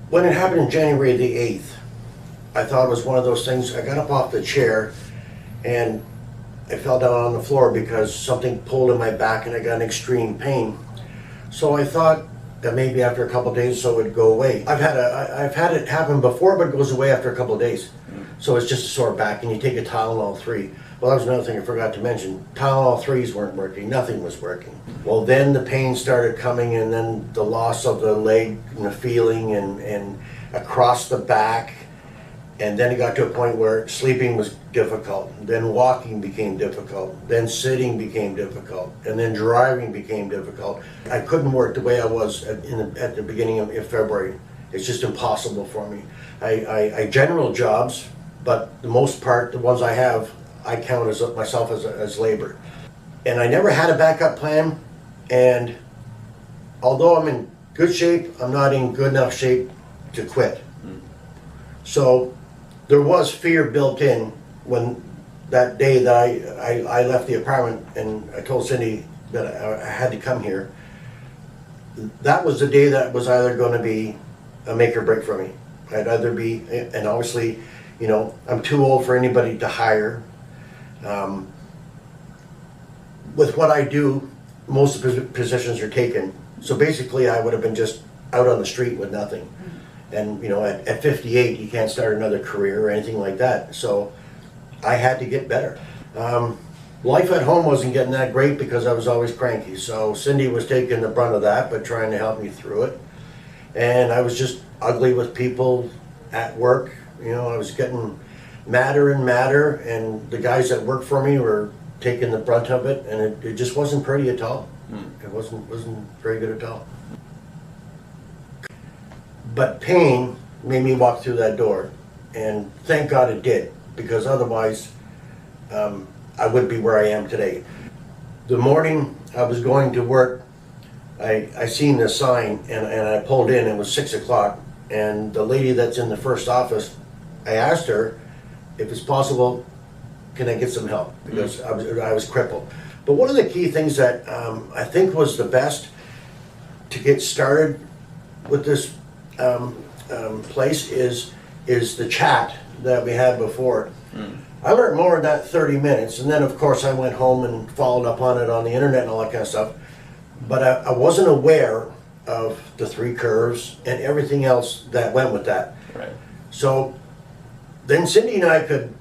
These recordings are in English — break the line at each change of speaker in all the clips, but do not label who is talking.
When it happened in January the 8th, I thought it was one of those things. I got up off the chair and I fell down on the floor because something pulled in my back and I got an extreme pain. So I thought that maybe after a couple of days so it would go away. I've had it happen before, but it goes away after a couple of days. So it's just a sore back and you take a Tylenol 3. Well, that was another thing I forgot to mention. Tylenol 3s weren't working, nothing was working. Well, then the pain started coming and then the loss of the leg and the feeling and across the back. And then it got to a point where sleeping was difficult, then walking became difficult, then sitting became difficult, and then driving became difficult. I couldn't work the way I was at the beginning of February. It's just impossible for me. I general jobs, but the most part, the ones I have, I count as myself as labor. And I never had a backup plan, and although I'm in good shape, I'm not in good enough shape to quit. So there was fear built in when that day that I left the apartment and I told Cindy that I had to come here. That was the day that was either going to be a make or break for me. I'd either be, and obviously, you know, I'm too old for anybody to hire. With what I do, most of the positions are taken. So basically I would have been just out on the street with nothing. And you know, at 58, you can't start another career or anything like that. So I had to get better. Life at home wasn't getting that great because I was always cranky. So Cindy was taking the brunt of that, but trying to help me through it. And I was just ugly with people at work. You know, I was getting madder and madder, and the guys that worked for me were taking the brunt of it, and it just wasn't pretty at all. It wasn't very good at all. But pain made me walk through that door, and thank God it did, because otherwise I wouldn't be where I am today. The morning I was going to work, I seen the sign and I pulled in. It was 6 o'clock, and the lady that's in the first office, I asked her if it's possible, can I get some help, because I was crippled. But one of the key things that I think was the best to get started with this place is the chat that we had before. I learned more in that 30 minutes, and then of course I went home and followed up on it on the internet and all that kind of stuff. But I wasn't aware of the 3 curves and everything else that went with that.
Right.
So then Cindy and I could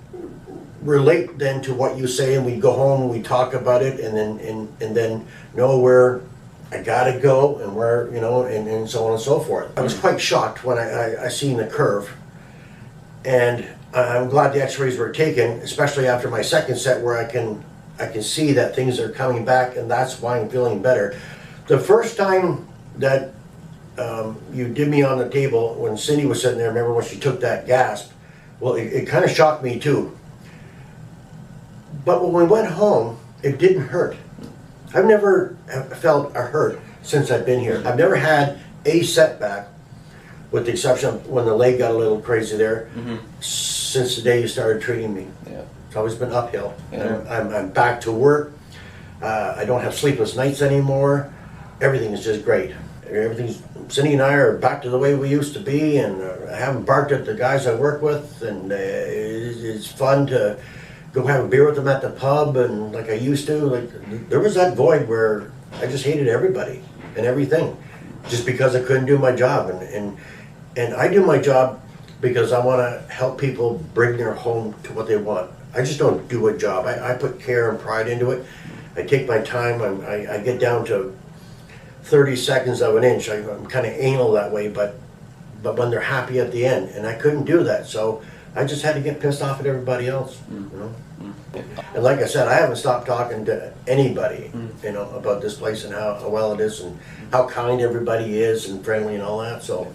relate then to what you say, and we'd go home and we'd talk about it, and then know where I gotta go and where, you know, and so on and so forth. I was quite shocked when I seen the curve, and I'm glad the x-rays were taken, especially after my second set where I can see that things are coming back, and that's why I'm feeling better. The first time that you did me on the table, when Cindy was sitting there, remember when she took that gasp, well, it kind of shocked me too. But when we went home, it didn't hurt. I've never felt a hurt since I've been here. I've never had a setback, with the exception of when the leg got a little crazy there, since the day you started treating me.
Yeah.
It's always been uphill.
Yeah.
I'm back to work. I don't have sleepless nights anymore. Everything is just great. Cindy and I are back to the way we used to be, and I haven't barked at the guys I work with, and it's fun to go have a beer with them at the pub, and like I used to. Like, there was that void where I just hated everybody and everything, just because I couldn't do my job. And I do my job because I want to help people bring their home to what they want. I just don't do a job. I put care and pride into it. I take my time. I get down to 30 seconds of an inch. I'm kind of anal that way, but when they're happy at the end, and I couldn't do that, so I just had to get pissed off at everybody else, you know. And like I said, I haven't stopped talking to anybody, about this place and how well it is and how kind everybody is and friendly and all that. So